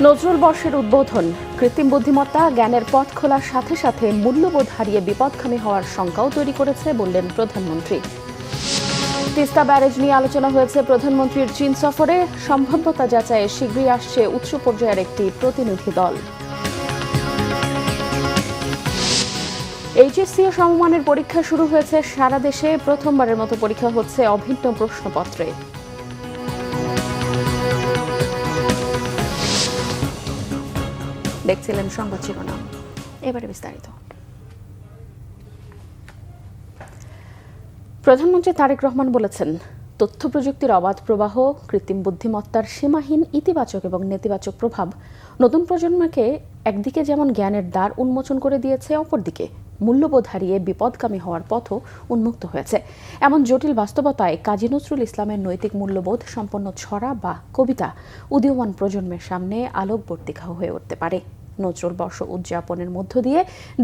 নজরুল বর্ষের উদ্বোধন। কৃত্রিম বুদ্ধিমত্তা জ্ঞানের পথ খোলার সাথে সাথে মূল্যবোধ হারিয়ে বিপথগামী হওয়ার শঙ্কাও তৈরি করেছে বললেন প্রধানমন্ত্রী। তিস্তা ব্যারেজ নিয়ে আলোচনা হয়েছে প্রধানমন্ত্রীর চীন সফরে। সম্ভাব্যতা যাচাইয়ে শীঘ্রই আসছে উচ্চ পর্যায়ের একটি প্রতিনিধি দল। এইচএসসি ও সমমানের পরীক্ষা শুরু হয়েছে সারা দেশে। প্রথমবারের মতো পরীক্ষা হচ্ছে অভিন্ন প্রশ্নপত্রে। দেখছিলেন সংবাদ শিরোনাম, এবারে বিস্তারিত। প্রধানমন্ত্রী তারেক রহমান বলেছেন, তথ্য প্রযুক্তির অবাধ প্রবাহ, কৃত্রিম বুদ্ধিমত্তার সীমাহীন ইতিবাচক এবং নেতিবাচক প্রভাব নতুন প্রজন্মকে একদিকে যেমন জ্ঞানের দ্বার উন্মোচন করে দিয়েছে, অপরদিকে মূল্যবোধ হারিয়ে বিপদগামী হওয়ার পথও উন্মুক্ত হয়েছে। এমন জটিল বাস্তবতায় কাজী নজরুল ইসলামের নৈতিক মূল্যবোধ সম্পন্ন ছড়া বা কবিতা উদীয়মান প্রজন্মের সামনে আলোকবর্তিকা হয়ে উঠতে পারে। নজরুল বর্ষ উদযাপনের মধ্য দিয়ে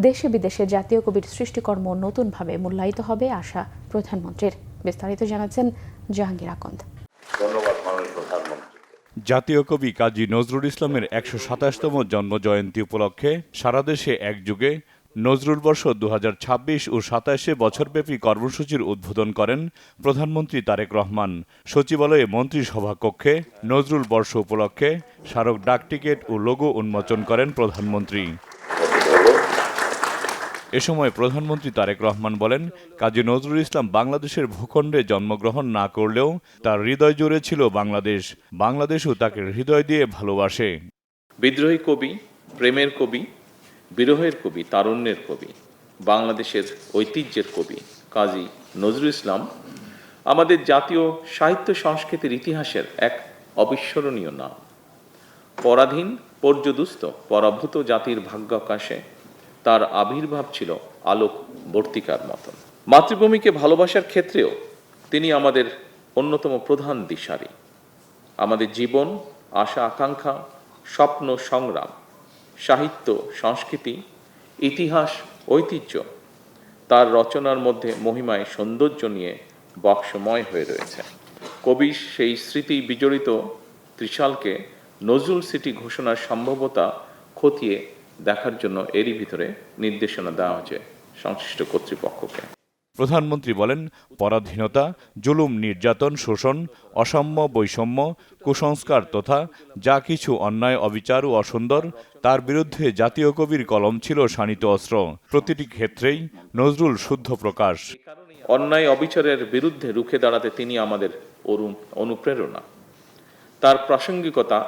দেশে বিদেশে জাতীয় কবির সৃষ্টিকর্ম নতুনভাবে মূল্যায়িত হবে আশা প্রধানমন্ত্রীর। বিস্তারিত জানাচ্ছেন জাহাঙ্গীর আকন্দ। ধন্যবাদ মাননীয় প্রধানমন্ত্রী। জাতীয় কবি কাজী নজরুল ইসলামের ১২৭তম জন্মজয়ন্তী উপলক্ষে সারা দেশে একযুগে নজরুল বর্ষ ২০২৬ ও ২৭ বছরব্যাপী কর্মসূচির উদ্বোধন করেন প্রধানমন্ত্রী তারেক রহমান। সচিবালয়ে মন্ত্রী সভাকক্ষে নজরুল বর্ষ উপলক্ষে স্মারক ডাকটিকিট ও লোগো উন্মোচন করেন প্রধানমন্ত্রী। এ সময় প্রধানমন্ত্রী তারেক রহমান বলেন, কাজী নজরুল ইসলাম বাংলাদেশের ভূখণ্ডে জন্মগ্রহণ না করলেও তার হৃদয় জুড়ে ছিল বাংলাদেশ। বাংলাদেশও তাকে হৃদয় দিয়ে ভালোবাসে। বিদ্রোহী কবি, প্রেমের কবি, বিরহের কবি, তারুণ্যের কবি, বাংলাদেশের ঐতিহ্যের কবি কাজী নজরুল ইসলাম আমাদের জাতীয় সাহিত্য সংস্কৃতির ইতিহাসের এক অবিস্মরণীয় নাম। পরাধীন, পর্যদুস্ত, পরাভূত জাতির ভাগ্যাকাশে তার আবির্ভাব ছিল আলোক বর্তিকার মতন। মাতৃভূমিকে ভালোবাসার ক্ষেত্রেও তিনি আমাদের অন্যতম প্রধান দিশারি। আমাদের জীবন, আশা আকাঙ্ক্ষা, স্বপ্ন সংগ্রাম, সাহিত্য, সংস্কৃতি, ইতিহাস, ঐতিহ্য তার রচনার মধ্যে মহিমায় সৌন্দর্য নিয়ে বক্সময় হয়ে রয়েছে। কবির সেই স্মৃতি বিজড়িত ত্রিশালকে নজরুল সিটি ঘোষণার সম্ভাব্যতা খতিয়ে দেখার জন্য এরই ভিতরে নির্দেশনা দেওয়া হয়েছে সংশ্লিষ্ট কর্তৃপক্ষকে। প্রধানমন্ত্রী বলেন, পরাধীনতা, জুলুম, নির্যাতন, শোষণ, অসাম্য, বৈষম্য, কুসংস্কার তথা যা কিছু অন্যায়, অবিচার ও অসুন্দর, তার বিরুদ্ধে জাতীয় কবির কলম ছিল শানিত অস্ত্র। প্রতিটি ক্ষেত্রেই নজরুল শুদ্ধ প্রকাশ। অন্যায় অবিচারের বিরুদ্ধে রুখে দাঁড়াতে তিনি আমাদের অনুপ্রেরণা। তার প্রাসঙ্গিকতা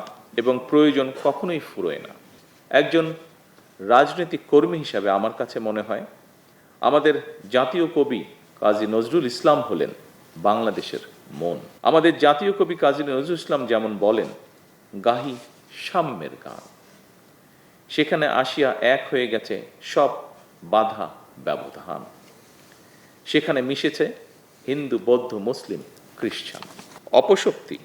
এবং প্রয়োজন কখনোই ফুরোয় না। একজন রাজনৈতিক কর্মী হিসাবে আমার কাছে মনে হয় আমাদের জাতীয় কবি কাজী নজরুল ইসলাম হলেন বাংলাদেশের মন। আমাদের জাতীয় কবি কাজী নজরুল ইসলাম যেমন বলেন, গাহি সাম্যের গান, সেখানে আসিয়া এক হয়ে গেছে সব বাধা ব্যবধান। সেখানে মিশেছে হিন্দু, বৌদ্ধ, মুসলিম, খ্রিস্টান। অপশক্তি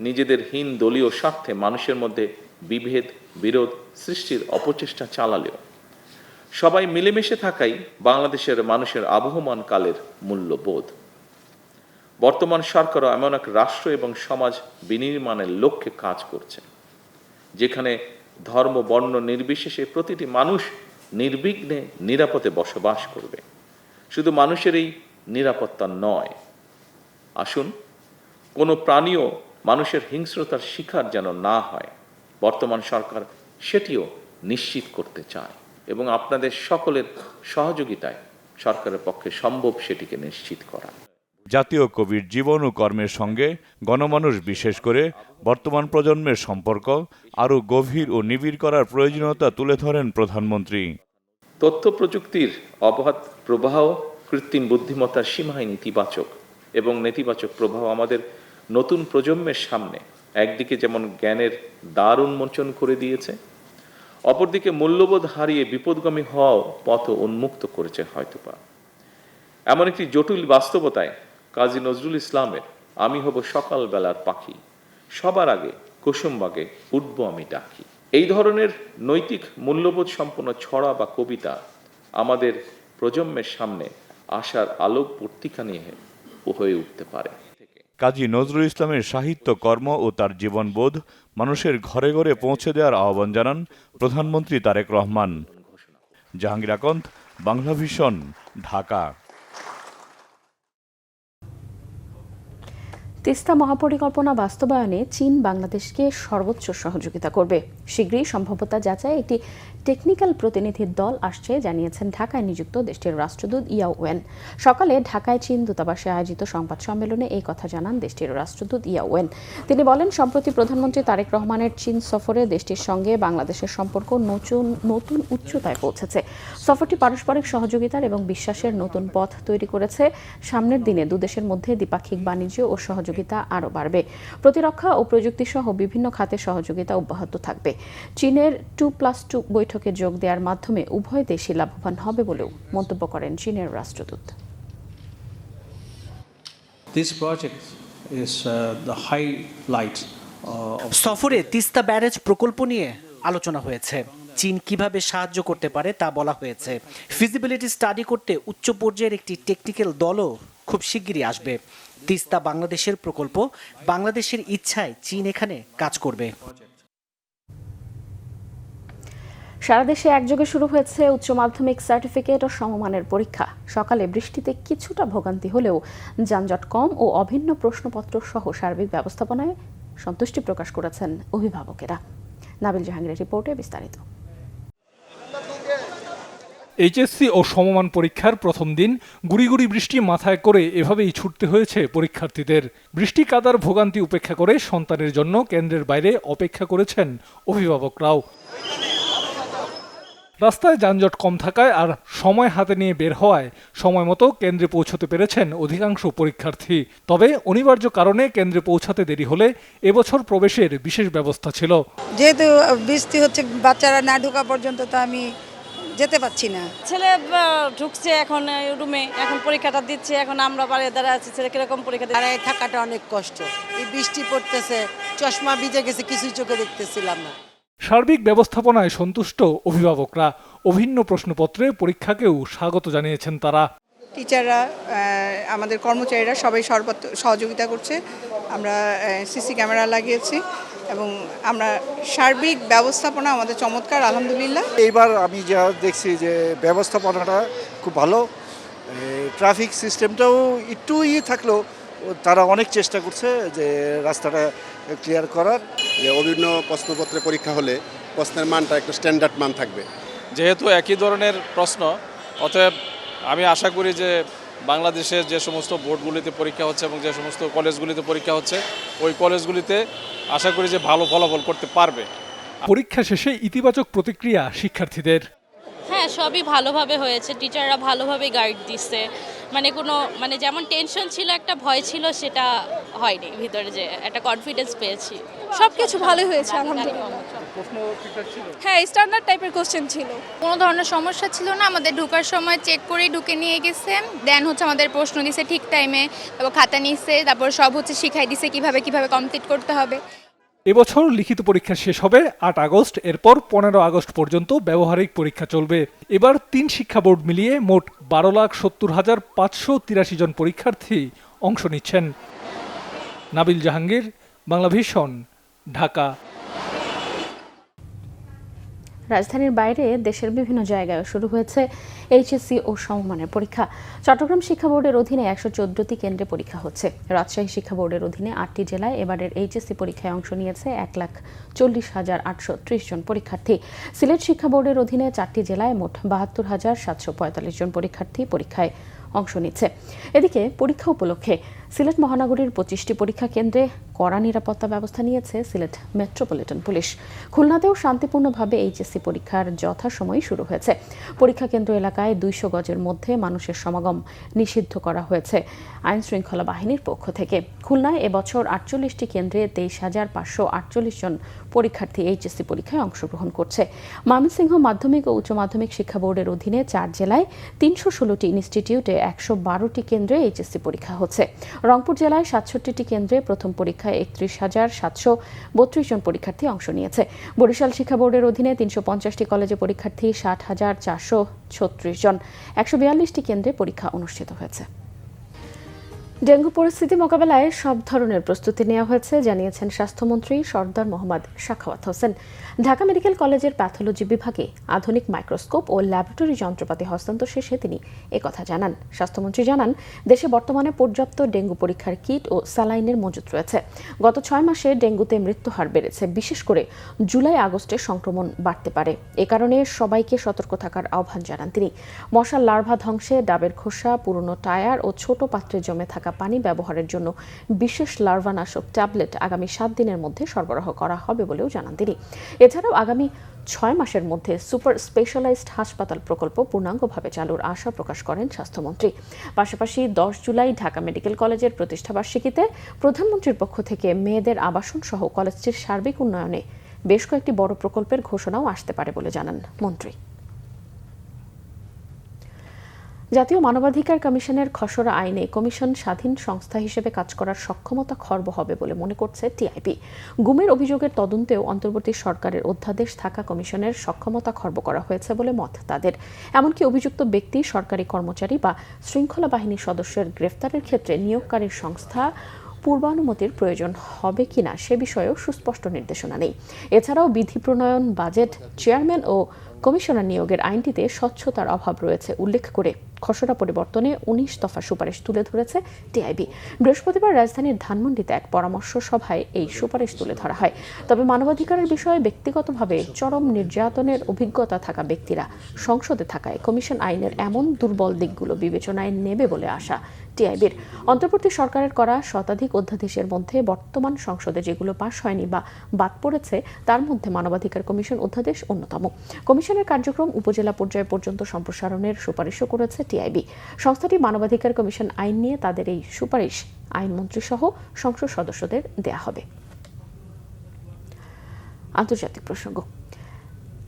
নিজেদের হীন দলীয় স্বার্থে মানুষের মধ্যে বিভেদ, বিরোধ সৃষ্টির অপচেষ্টা চালালেও সবাই মিলেমিশে থাকাই বাংলাদেশের মানুষের আবহমান কালের মূল্যবোধ। বর্তমান সরকারও এমন এক রাষ্ট্র এবং সমাজ বিনির্মাণের লক্ষ্যে কাজ করছে, যেখানে ধর্ম, বর্ণ নির্বিশেষে প্রতিটি মানুষ নির্বিঘ্নে নিরাপদে বসবাস করবে। শুধু মানুষের এই নিরাপত্তা নয়, আসুন কোনো প্রাণীও মানুষের হিংস্রতার শিকার যেন না হয়, বর্তমান সরকার সেটিও নিশ্চিত করতে চায় এবং আপনাদের সকলের সহযোগিতায় সরকারের পক্ষে সম্ভব সেটিকে নিশ্চিত করা। জাতীয় কবির জীবন ও কর্মের সঙ্গে গণমানুষ, বিশেষ করে বর্তমান প্রজন্মের সম্পর্ক আরও গভীর ও নিবিড় করার প্রয়োজনীয়তা তুলে ধরেন প্রধানমন্ত্রী। তথ্য প্রযুক্তির অবাধ প্রবাহ, কৃত্রিম বুদ্ধিমত্তার সীমাহীন ইতিবাচক এবং নেতিবাচক প্রভাব আমাদের নতুন প্রজন্মের সামনে একদিকে যেমন জ্ঞানের দ্বার উন্মোচন করে দিয়েছে, অপরদিকে মূল্যবোধ হারিয়ে বিপদগামী হওয়াও পথ উন্মুক্ত করেছে হয়তোবা। এমন একটি জটিল বাস্তবতায় কাজী নজরুল ইসলামের আমি হব সকালবেলার পাখি, সবার আগে কুসুমবাগে উঠব আমি ডাকি, এই ধরনের নৈতিক মূল্যবোধ সম্পন্ন ছড়া বা কবিতা আমাদের প্রজন্মের সামনে আশার আলোক পত্রিকা নিয়ে হয়ে উঠতে পারে। কাজী নজরুল ইসলামের সাহিত্য কর্ম ও তার জীবনবোধ মানুষের ঘরে ঘরে পৌঁছে দেওয়ার আহ্বান জানান প্রধানমন্ত্রী তারেক রহমান। জাহাঙ্গীর আকন্দ, বাংলা ভিশন, ঢাকা। তিস্তা মহাপরিকল্পনা বাস্তবায়নে চীন বাংলাদেশকে সর্বোচ্চ সহযোগিতা করবে। শীঘ্রই সম্ভাব্যতা যাচাই একটি টেকনিক্যাল প্রতিনিধির দল আসছে জানিয়েছেন ঢাকায় নিযুক্ত দেশটির রাষ্ট্রদূত ইয়াও ওয়েন। সকালে ঢাকায় চীন দূতাবাসে আয়োজিত সংবাদ সম্মেলনে এই কথা জানান দেশটির রাষ্ট্রদূত ইয়াও ওয়েন। তিনি বলেন, সম্প্রতি প্রধানমন্ত্রী তারেক রহমানের চীন সফরে দেশটির সঙ্গে বাংলাদেশের সম্পর্ক নতুন উচ্চতায় পৌঁছেছে। সফরটি পারস্পরিক সহযোগিতার এবং বিশ্বাসের নতুন পথ তৈরি করেছে। সামনের দিনে দুদেশের মধ্যে দ্বিপাক্ষিক বাণিজ্য ও সহযোগিতা আরও বাড়বে। প্রতিরক্ষা ও প্রযুক্তি সহ বিভিন্ন খাতে সহযোগিতা অব্যাহত থাকবে। চীনের 2+2 বৈঠকে যোগ দেওয়ার মাধ্যমে উভয় দেশই লাভবান হবে বলেও মন্তব্য করেন চীনের রাষ্ট্রদূত। সফরে তিস্তা ব্যারেজ প্রকল্প নিয়ে আলোচনা হয়েছে। চীন কিভাবে সাহায্য করতে পারে তা বলা হয়েছে। ফিজিবিলিটি স্টাডি করতে উচ্চ পর্যায়ের একটি টেকনিক্যাল দলও খুব শিগগিরই আসবে। তিস্তা বাংলাদেশের প্রকল্প, বাংলাদেশের ইচ্ছায় চীন এখানে কাজ করবে। সারা দেশে একযোগে শুরু হয়েছে উচ্চ মাধ্যমিক সার্টিফিকেট ও সমমানের পরীক্ষা। সকালে বৃষ্টিতে কিছুটা ভোগান্তি হলেও যানজট কম ও অভিন্ন প্রশ্নপত্র সহ সার্বিক ব্যবস্থাপনায় সন্তুষ্টি প্রকাশ করেছেন অভিভাবকেরা। নাবিল জাহাঙ্গীরের রিপোর্টে বিস্তারিত। এইচএসসি ও সমমান পরীক্ষার প্রথম দিন গুড়ি গুড়ি বৃষ্টি মাথায় করে এভাবেই ছুটতে হয়েছে পরীক্ষার্থীদের। বৃষ্টি কাদার ভোগান্তি উপেক্ষা করে সন্তানের জন্য কেন্দ্রের বাইরে অপেক্ষা করেছেন অভিভাবকরাও। রাস্তায় যানজট কম থাকায় আর সময় হাতে নিয়ে বের হওয়ায় সময় মতো কেন্দ্রে পৌঁছতে পেরেছেন অধিকাংশ পরীক্ষার্থী। তবে অনিবার্য কারণে কেন্দ্রে পৌঁছাতে দেরি হলে এবছর প্রবেশের বিশেষ ব্যবস্থা ছিল। যেহেতু বৃষ্টি হচ্ছে, বাচ্চারা না ঢোকা পর্যন্ত তো আমি যেতে পারছি না। ছেলে ঢুকছে এখন রুমে, এখন পরীক্ষাটা দিচ্ছে, এখন আমরা বাড়ি দাঁড়ায় আছি। ছেলে কিরকম পরীক্ষা দিচ্ছে? দাঁড়ায় থাকাটা অনেক কষ্ট। এই বৃষ্টি পড়তেছে, চশমা ভিজে গেছে, কিছুই চোখে দেখতেছিলাম না। সার্বিক ব্যবস্থাপনায় সন্তুষ্ট অভিভাবকরা। অভিন্ন প্রশ্নপত্রে পরীক্ষাকেও স্বাগত জানিয়েছেন তারা। টিচাররা, আমাদের কর্মচারীরা সবাই সহযোগিতা করছে। আমরা সিসি ক্যামেরা লাগিয়েছি এবং আমরা সার্বিক ব্যবস্থাপনা আমাদের চমৎকার, আলহামদুলিল্লাহ। এইবার আমি যা দেখছি যে ব্যবস্থাপনাটা খুব ভালো। ট্রাফিক সিস্টেমটাও একটু থাকলেও তারা অনেক চেষ্টা করছে যে রাস্তাটা ক্লিয়ার করার। যে অভিন্ন প্রশ্নপত্রে পরীক্ষা হলে প্রশ্নের মানটা একটু স্ট্যান্ডার্ড মান থাকবে। যেহেতু একই ধরনের প্রশ্ন, অতএব আমি আশা করি যে বাংলাদেশের যে সমস্ত বোর্ডগুলিতে পরীক্ষা হচ্ছে এবং যে সমস্ত কলেজগুলিতে পরীক্ষা হচ্ছে, ওই কলেজগুলিতে আশা করি যে ভালো ফলাফল করতে পারবে। পরীক্ষা শেষে ইতিবাচক প্রতিক্রিয়া শিক্ষার্থীদের। হ্যাঁ, সবই ভালোভাবে হয়েছে। টিচাররা ভালোভাবে গাইড দিচ্ছে। মানে যেমন টেনশন ছিল, একটা ভয় ছিল, সেটা হয়নি। ভিতরে যে একটা কনফিডেন্স পেয়েছি। সবকিছু ভালো হয়েছে আলহামদুলিল্লাহ। হ্যাঁ, স্ট্যান্ডার্ড টাইপের কোশ্চেন ছিল। কোনো ধরনের সমস্যা ছিল না। আমাদের ঢোকার সময় চেক করেই ঢুকে নিয়ে গেছে। দেন আমাদের প্রশ্ন দিছে ঠিক টাইমে, তারপর খাতা নিচ্ছে, তারপর সব শিখাই দিছে কিভাবে কমপ্লিট করতে হবে। এবছর লিখিত পরীক্ষা শেষ হবে 8 আগস্ট। এরপর 15 আগস্ট পর্যন্ত ব্যবহারিক পরীক্ষা চলবে। এবার 3 শিক্ষা বোর্ড মিলিয়ে মোট 12,70,583 জন পরীক্ষার্থী অংশ নিচ্ছেন। নাবিল জাহাঙ্গীর, বাংলা ভিশন, ঢাকা। রাজধানীর বাইরে দেশের বিভিন্ন জায়গায় শুরু হয়েছে এইচএসসি ও সমমানের পরীক্ষা। চট্টগ্রাম শিক্ষা বোর্ডের অধীনে 114টি কেন্দ্রে পরীক্ষা হচ্ছে। রাজশাহী শিক্ষা বোর্ডের অধীনে 8টি জেলায় এবারের এইচএসসি পরীক্ষায় অংশ নিয়েছে 1,40,830 জন পরীক্ষার্থী। সিলেট শিক্ষা বোর্ডের অধীনে 4টি জেলায় মোট 72,745 জন পরীক্ষার্থী পরীক্ষায় অংশ নিচ্ছে। এদিকে পরীক্ষা উপলক্ষে সিলেট মহানগরীর 25টি পরীক্ষা কেন্দ্রে কড়া নিরাপত্তা ব্যবস্থা নিয়েছে সিলেট মেট্রোপলিটন পুলিশ। খুলনাতেও শান্তিপূর্ণভাবে এইচএসসি পরীক্ষার যথাসময়ে শুরু হয়েছে। পরীক্ষা কেন্দ্র এলাকায় 200 গজের মধ্যে মানুষের সমাগম নিষিদ্ধ করা হয়েছে আইন শৃঙ্খলা বাহিনীর পক্ষ থেকে। খুলনায় এবছর 48টি কেন্দ্রে 23,548 জন পরীক্ষার্থী এইচএসসি পরীক্ষায় অংশগ্রহণ করছে। ময়মনসিংহ মাধ্যমিক ও উচ্চ মাধ্যমিক শিক্ষা বোর্ডের অধীনে 4 জেলায় 316টি ইনস্টিটিউটে 112টি কেন্দ্রে এইচএসসি পরীক্ষা হচ্ছে। রংপুর জেলায় 67টি কেন্দ্রে প্রথম পরীক্ষায় 31,732 জন পরীক্ষার্থী অংশ নিয়েছে। বরিশাল শিক্ষা বোর্ডের অধীনে 350টি কলেজে পরীক্ষার্থী 60,436 জন। 142টি কেন্দ্রে পরীক্ষা অনুষ্ঠিত হয়েছে। ডেঙ্গু পরিস্থিতি মোকাবেলায় সব ধরনের প্রস্তুতি নেওয়া হয়েছে জানিয়েছেন স্বাস্থ্যমন্ত্রী সরদার মোহাম্মদ সাখাওয়াত হোসেন। ঢাকা মেডিকেল কলেজের প্যাথোলজি বিভাগে আধুনিক মাইক্রোস্কোপ ও ল্যাবরেটরি যন্ত্রপাতি হস্তান্তর শেষে তিনি একথা জানান। স্বাস্থ্যমন্ত্রী জানান, দেশে বর্তমানে পর্যাপ্ত ডেঙ্গু পরীক্ষার কিট ও স্যালাইনের মজুত রয়েছে। গত 6 মাসে ডেঙ্গুতে মৃত্যুহার বেড়েছে, বিশেষ করে জুলাই আগস্টে সংক্রমণ বাড়তে পারে। এ কারণে সবাইকে সতর্ক থাকার আহ্বান জানান তিনি। মশার লার্ভা ধ্বংসে ডাবের খোসা, পুরনো টায়ার ও ছোট পাত্রে জমে থাকা পানি ব্যবহারের জন্য বিশেষ লার্ভানাশক ট্যাবলেট আগামী 7 দিনের মধ্যে সরবরাহ করা হবে বলেও জানান তিনি। এছাড়াও আগামী 6 মাসের মধ্যে সুপার স্পেশালাইজড হাসপাতাল প্রকল্প পূর্ণাঙ্গভাবে চালুর আশা প্রকাশ করেন স্বাস্থ্যমন্ত্রী। পাশাপাশি 10 জুলাই ঢাকা মেডিকেল কলেজের প্রতিষ্ঠাবার্ষিকীতে প্রধানমন্ত্রীর পক্ষ থেকে মেয়েদের আবাসন সহ কলেজটির সার্বিক উন্নয়নে বেশ কয়েকটি বড় প্রকল্পের ঘোষণাও আসতে পারে বলে জানান মন্ত্রী। জাতীয় মানবাধিকার কমিশনের খসড়া আইনে কমিশন স্বাধীন সংস্থা হিসেবে কাজ করার সক্ষমতা খর্ব হবে বলে মনে করছে টিআইবি। গুমের অভিযোগের তদন্তেও অন্তর্বর্তী সরকারের অধ্যাদেশ থাকা কমিশনের সক্ষমতা খর্ব করা হয়েছে বলে মত তাদের। এমনকি অভিযুক্ত ব্যক্তি, সরকারি কর্মচারী বা শৃঙ্খলা বাহিনীর সদস্যের গ্রেফতারের ক্ষেত্রে নিয়োগকারী সংস্থা পূর্বানুমতির প্রয়োজন হবে কিনা সে বিষয়েও সুস্পষ্ট নির্দেশনা নেই। এছাড়াও বিধি প্রণয়ন, বাজেট, চেয়ারম্যান ও কমিশনার নিয়োগের আইনটিতে স্বচ্ছতার অভাব রয়েছে উল্লেখ করে খসড়া পরিবর্তনে 19 দফা সুপারিশ তুলে ধরেছে টিআইবি। বৃহস্পতিবার রাজধানীর ধানমন্ডিতে এক পরামর্শ সভায় এই সুপারিশ তুলে ধরা হয়। তবে মানবাধিকারের বিষয়ে ব্যক্তিগতভাবে চরম নির্যাতনের অভিজ্ঞতা থাকা ব্যক্তিরা সংসদে থাকায় কমিশন আইনের এমন দুর্বল দিকগুলো বিবেচনায় নেবে বলে আশা টিআইবির। অন্তর্বর্তী সরকারের করা শতাধিক অধ্যাদেশের মধ্যে বর্তমান সংসদে যেগুলো পাশ হয়নি বা বাদ পড়েছে তার মধ্যে মানবাধিকার কমিশন অধ্যাদেশ অন্যতম। কমিশনের কার্যক্রম উপজেলা পর্যায় পর্যন্ত সম্প্রসারণের সুপারিশও করেছে টিআইবি। সংস্থাটি মানবাধিকার কমিশন আইন নিয়ে তাদের এই সুপারিশ আইনমন্ত্রী সহ সংসদ সদস্যদের দেয়া হবে। আন্তর্জাতিক প্রসঙ্গ।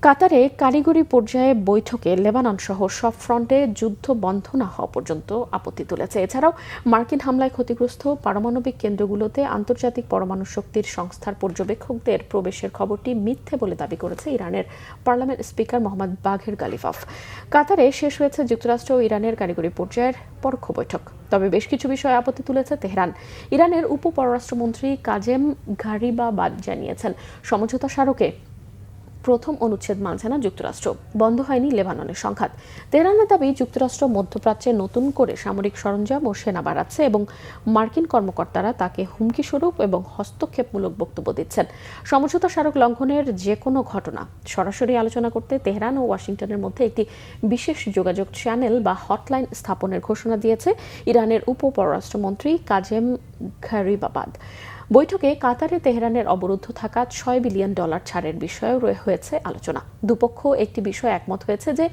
কাতারে কারিগরি পর্যায়ে বৈঠকে লেবানন সহ সব ফ্রন্টে যুদ্ধ বন্ধ না হওয়া পর্যন্ত আপত্তি তুলেছে। এছাড়াও মার্কিন হামলায় ক্ষতিগ্রস্ত পারমাণবিক কেন্দ্রগুলোতে আন্তর্জাতিক পরমাণু শক্তির সংস্থার পর্যবেক্ষকদের প্রবেশের খবরটি মিথ্যে বলে দাবি করেছে ইরানের পার্লামেন্ট স্পিকার মোহাম্মদ বাঘের গালিফাফ। কাতারে শেষ হয়েছে যুক্তরাষ্ট্র ও ইরানের কারিগরি পর্যায়ের পরোক্ষ বৈঠক। তবে বেশ কিছু বিষয়ে আপত্তি তুলেছে তেহরান। ইরানের উপ পররাষ্ট্রমন্ত্রী কাজেম ঘারিবাবাদ জানিয়েছেন, সমঝোতা স্মারকে প্রথম অনুচ্ছেদ মানছে না যুক্তরাষ্ট্র। বন্ধ হয়নি লেবাননের সংঘাত। তেহরানের দাবি, যুক্তরাষ্ট্র মধ্যপ্রাচ্যে নতুন করে সামরিক সরঞ্জাম ও সেনা বাড়াচ্ছে এবং মার্কিন কর্মকর্তারা তাকে হুমকি স্বরূপ এবং হস্তক্ষেপমূলক বক্তব্য দিচ্ছেন। সমঝোতা স্মারক লঙ্ঘনের যে কোনো ঘটনা সরাসরি আলোচনা করতে তেহরান ও ওয়াশিংটনের মধ্যে একটি বিশেষ যোগাযোগ চ্যানেল বা হটলাইন স্থাপনের ঘোষণা দিয়েছে ইরানের উপ পররাষ্ট্রমন্ত্রী কাজেম ঘারিবাবাদ। বৈঠকে কাতারে তেহরানের অবরুদ্ধ থাকা $6 বিলিয়ন ছাড়ের বিষয়েও হয়েছে আলোচনা। দুপক্ষ একটি বিষয়ে একমত হয়েছে যে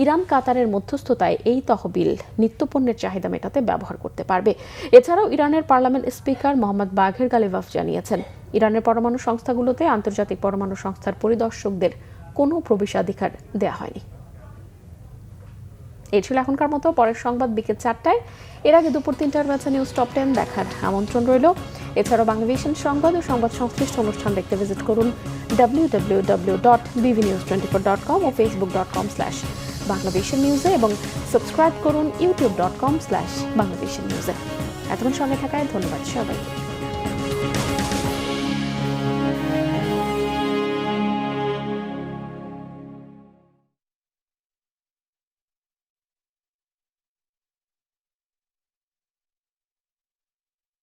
ইরান কাতারের মধ্যস্থতায় এই তহবিল নিত্যপণ্যের চাহিদা মেটাতে ব্যবহার করতে পারবে। এছাড়াও ইরানের পার্লামেন্ট স্পিকার মোহাম্মদ বাঘের গালিফাফ জানিয়েছেন, ইরানের পরমাণু সংস্থাগুলোতে আন্তর্জাতিক পরমাণু সংস্থার পরিদর্শকদের কোনো প্রবেশাধিকার দেয়া হয়নি। এই ছিল এখনকার মতো। পরের সংবাদ বিকেল 4টায়। এর আগে দুপুর 3টার ম্যাচে নিউজ টপ 10 দেখার আমন্ত্রণ রইল। এছাড়াও বাংলাদেশের সংবাদ ও সংবাদ সংশ্লিষ্ট অনুষ্ঠান দেখতে ভিজিট করুন www.bvnews24.com ও facebook.com/bangladeshi-news এবং সাবস্ক্রাইব করুন youtube.com/bangladeshi-news। এতক্ষণ সঙ্গে থাকায় ধন্যবাদ সবাইকে।